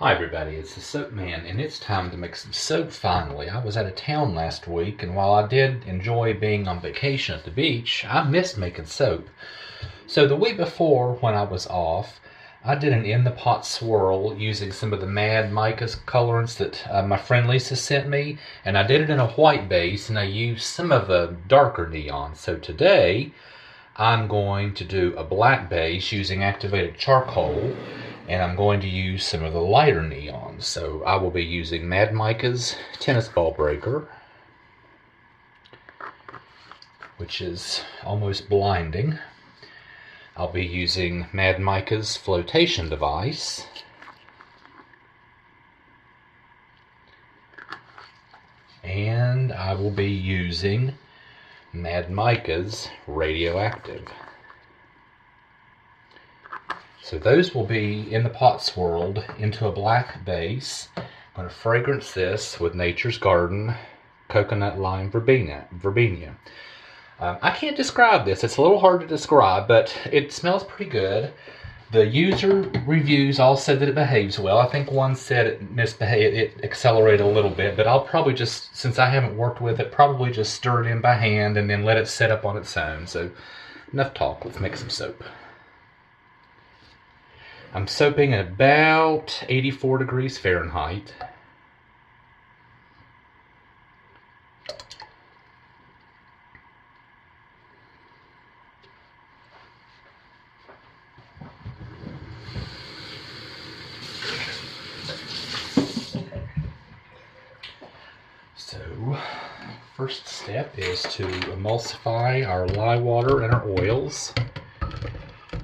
Hi everybody, it's the Soap Man, and it's time to make some soap finally. I was out of town last week, and while I did enjoy being on vacation at the beach, I missed making soap. So the week before, when I was off, I did an in-the-pot swirl using some of the Mad Mica's colorants that my friend Lisa sent me, and I did it in a white base, and I used some of the darker neon. So today, I'm going to do a black base using activated charcoal, and I'm going to use some of the lighter neons. So I will be using Mad Mica's Tennis Ball Breaker, which is almost blinding. I'll be using Mad Mica's Flotation Device, and I will be using Mad Mica's Radioactive. So those will be in the pot swirled into a black base. I'm going to fragrance this with Nature's Garden Coconut Lime Verbena. I can't describe this. It's a little hard to describe, but it smells pretty good. The user reviews all said that it behaves well. I think one said it accelerated a little bit, but I'll probably just, since I haven't worked with it, probably just stir it in by hand and then let it set up on its own. So enough talk, let's make some soap. I'm soaping at about 84 degrees Fahrenheit. So, first step is to emulsify our lye water and our oils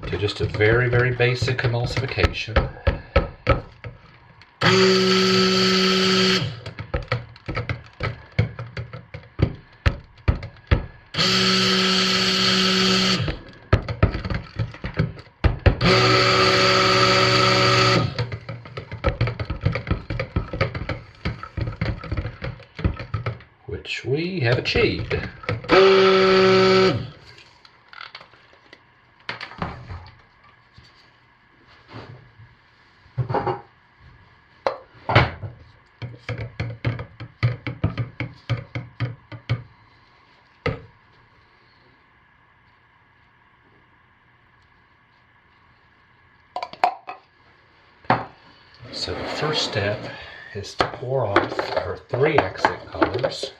to just a very, very basic emulsification. Which we have achieved. So the first step is to pour off our 3 accent colors.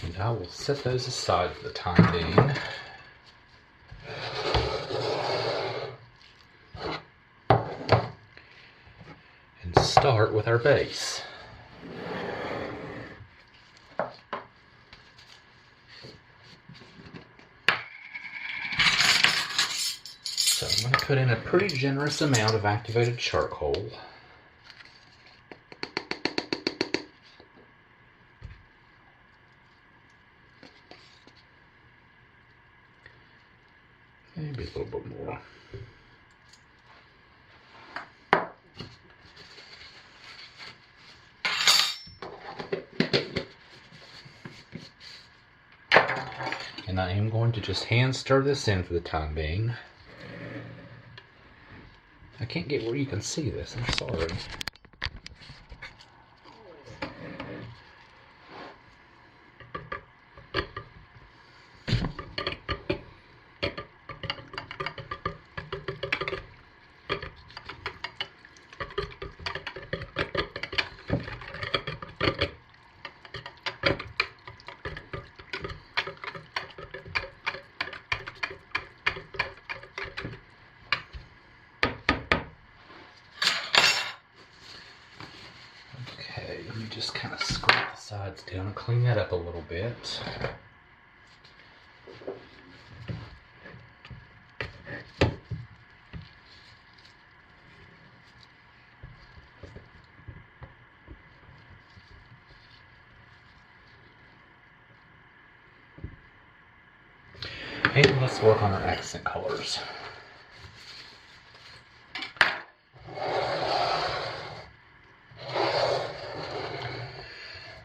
And I will set those aside for the time being. And start with our base. So I'm going to put in a pretty generous amount of activated charcoal. Maybe a little bit more. And I am going to just hand stir this in for the time being. I can't get where you can see this, I'm sorry. Let me just kind of scrape the sides down and clean that up a little bit. And let's work on our accent colors.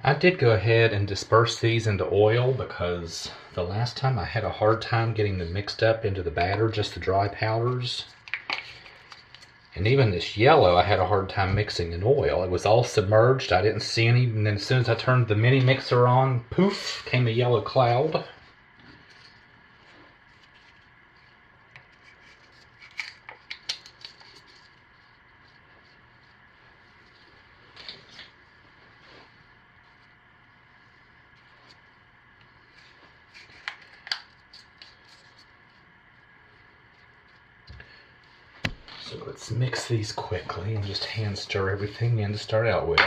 I did go ahead and disperse these into oil because the last time I had a hard time getting them mixed up into the batter, just the dry powders. And even this yellow I had a hard time mixing in oil. It was all submerged, I didn't see any, and then as soon as I turned the mini mixer on, poof, came a yellow cloud. So let's mix these quickly and just hand stir everything in to start out with.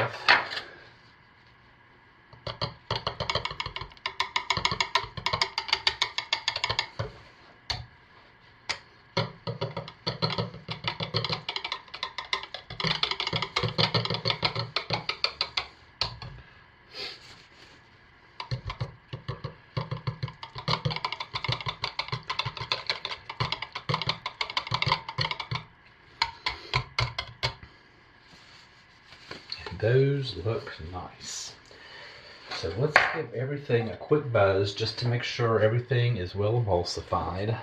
Those look nice. So let's give everything a quick buzz just to make sure everything is well emulsified.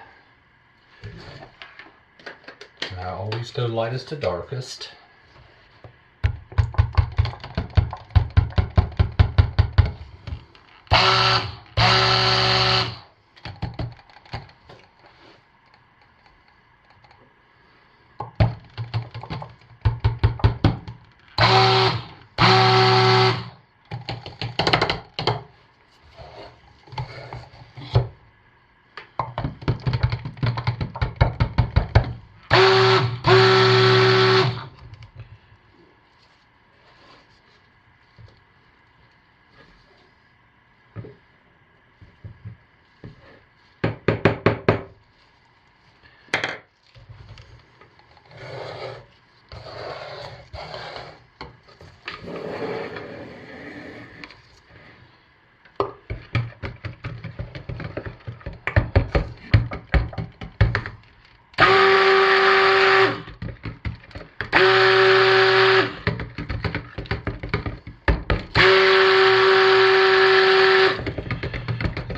And I always go lightest to darkest.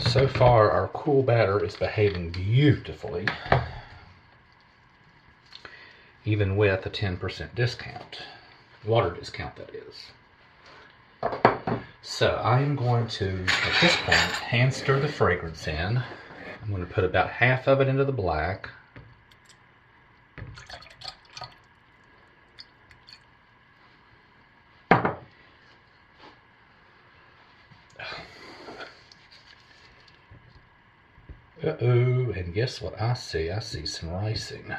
So far, our cool batter is behaving beautifully, even with a 10% discount, water discount that is. So I am going to, at this point, hand stir the fragrance in. I'm going to put about half of it into the black. Uh-oh, and guess what I see? I see some ricing.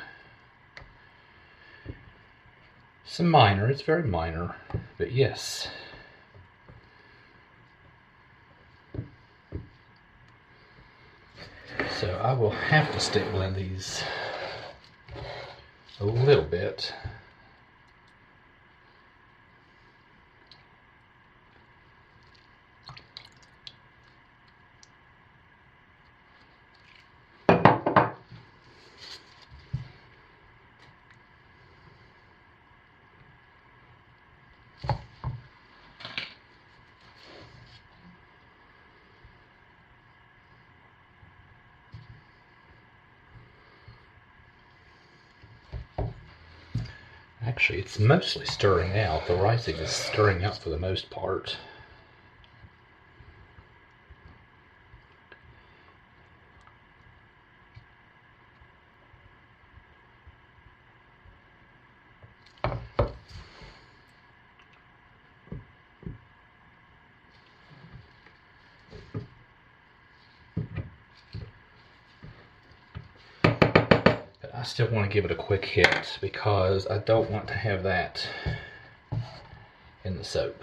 Some minor, it's very minor, but yes. So I will have to stick blend these a little bit. Actually, it's mostly stirring out. The ricing is stirring out for the most part. I still want to give it a quick hit because I don't want to have that in the soap.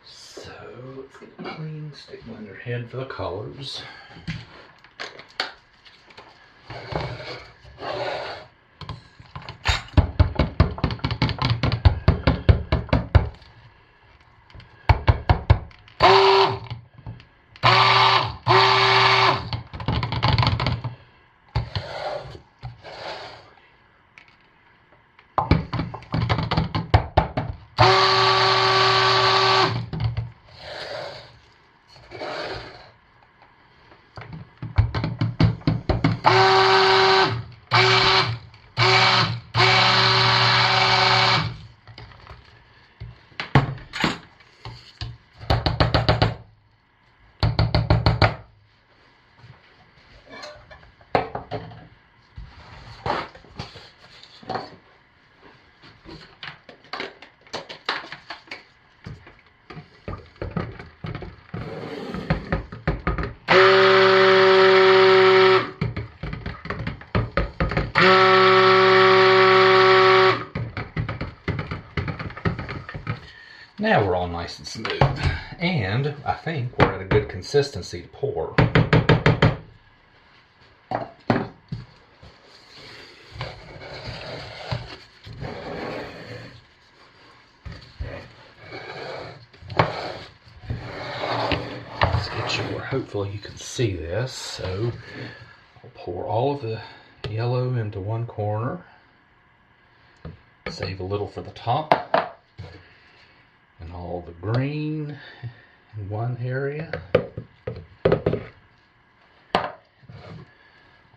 So Stick blender head for the colors. Now we're all nice and smooth, and I think we're at a good consistency to pour. Let's get you where hopefully you can see this. So I'll pour all of the yellow into one corner, save a little for the top. And all the green in one area,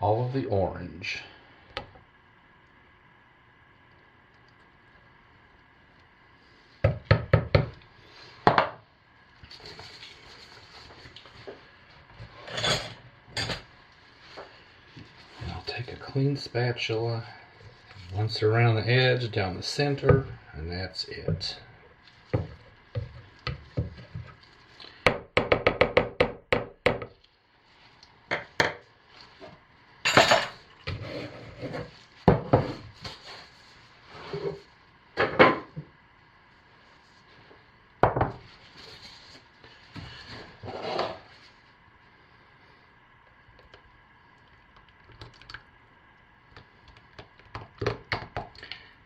all of the orange. And I'll take a clean spatula, once around the edge, down the center, and that's it.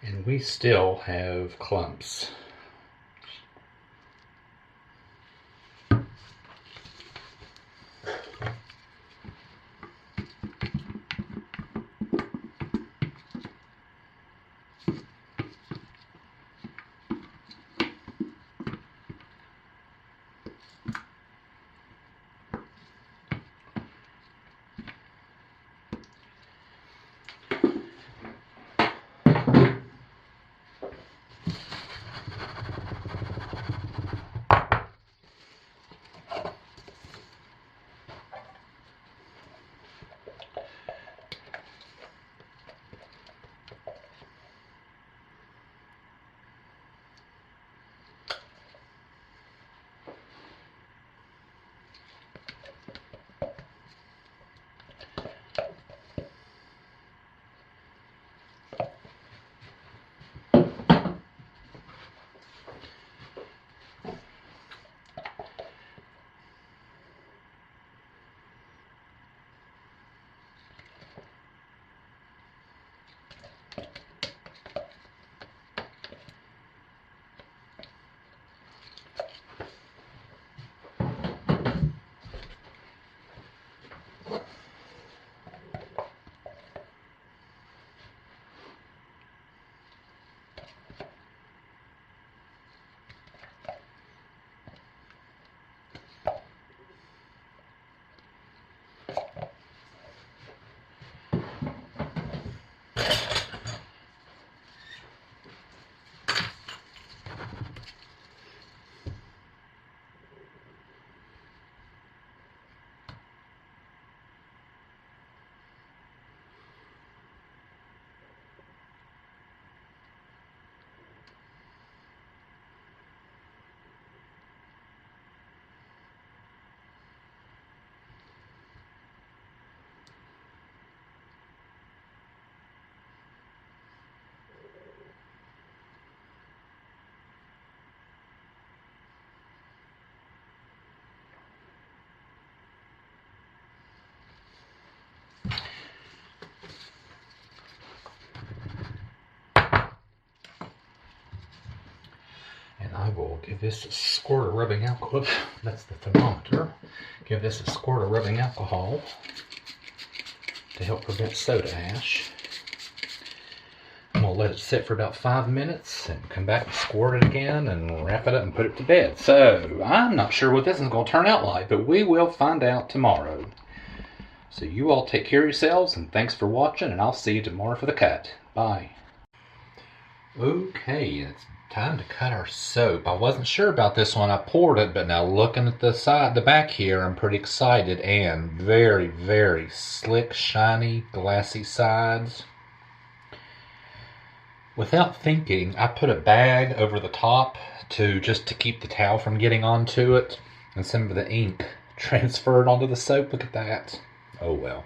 And we still have clumps. Give this a squirt of rubbing alcohol. That's the thermometer. Give this a squirt of rubbing alcohol to help prevent soda ash. I'm going to let it sit for about 5 minutes and come back and squirt it again and wrap it up and put it to bed. So, I'm not sure what this is going to turn out like, but we will find out tomorrow. So you all take care of yourselves, and thanks for watching, and I'll see you tomorrow for the cut. Bye. Okay, it's time to cut our soap. I wasn't sure about this one. I poured it, but now looking at the back here, I'm pretty excited, and very, very slick, shiny, glassy sides. Without thinking, I put a bag over the top just to keep the towel from getting onto it, and some of the ink transferred onto the soap. Look at that. Oh well.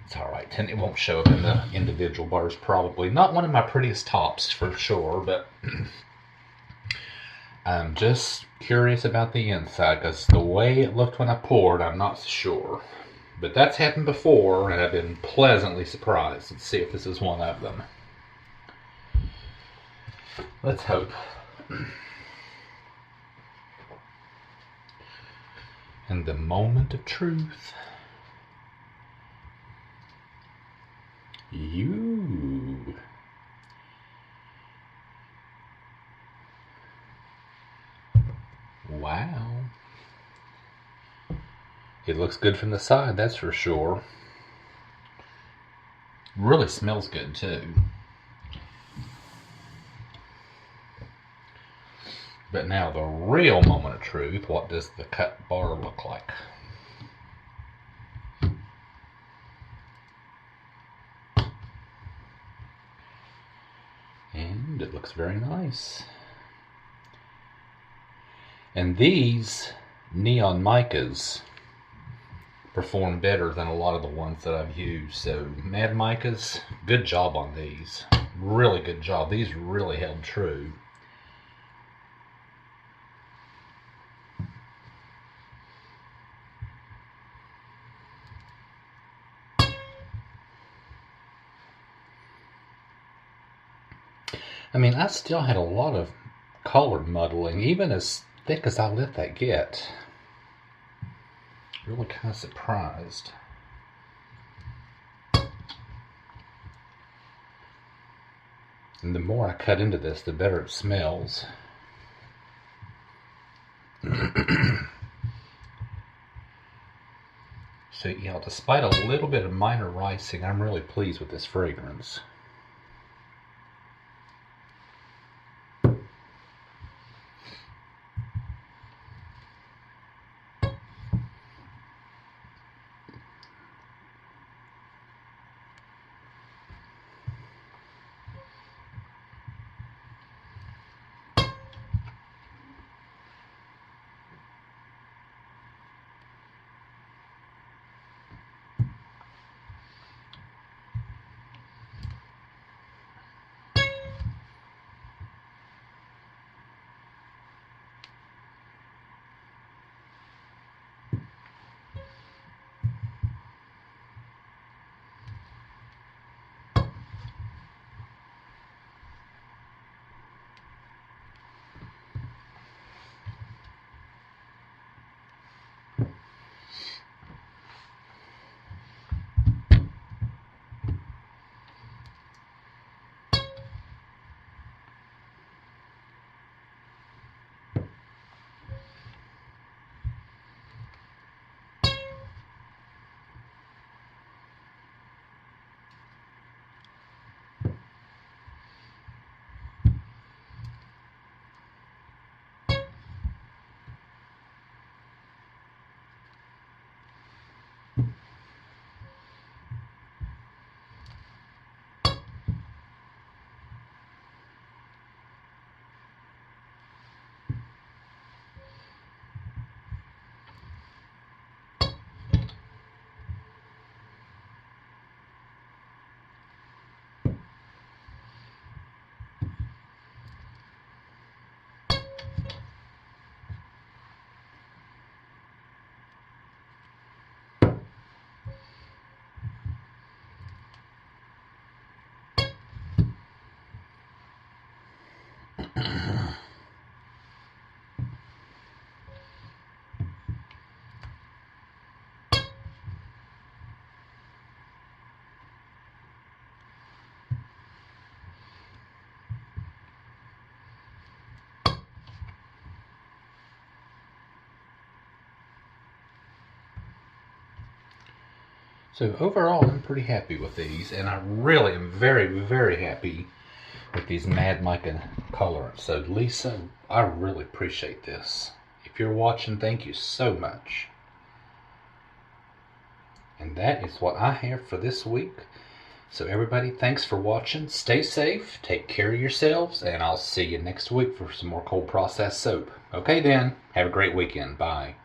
It's alright, and it won't show up in the individual bars probably. Not one of my prettiest tops for sure, but I'm just curious about the inside, because the way it looked when I poured, I'm not sure. But that's happened before, and I've been pleasantly surprised. Let's see if this is one of them. Let's hope. And the moment of truth. You. Wow. It looks good from the side, that's for sure. Really smells good too. But now the real moment of truth, what does the cut bar look like? And it looks very nice. And these neon micas perform better than a lot of the ones that I've used. So Mad Micas, good job on these. Really good job. These really held true. I mean, I still had a lot of color muddling, even as thick as I let that get. Really kind of surprised. And the more I cut into this, the better it smells. So, you know, despite a little bit of minor ricing, I'm really pleased with this fragrance. So overall, I'm pretty happy with these, and I really am very, very happy with these Mad Mica colorants. So Lisa, I really appreciate this. If you're watching, thank you so much. And that is what I have for this week. So everybody, thanks for watching. Stay safe, take care of yourselves, and I'll see you next week for some more cold processed soap. Okay then, have a great weekend. Bye.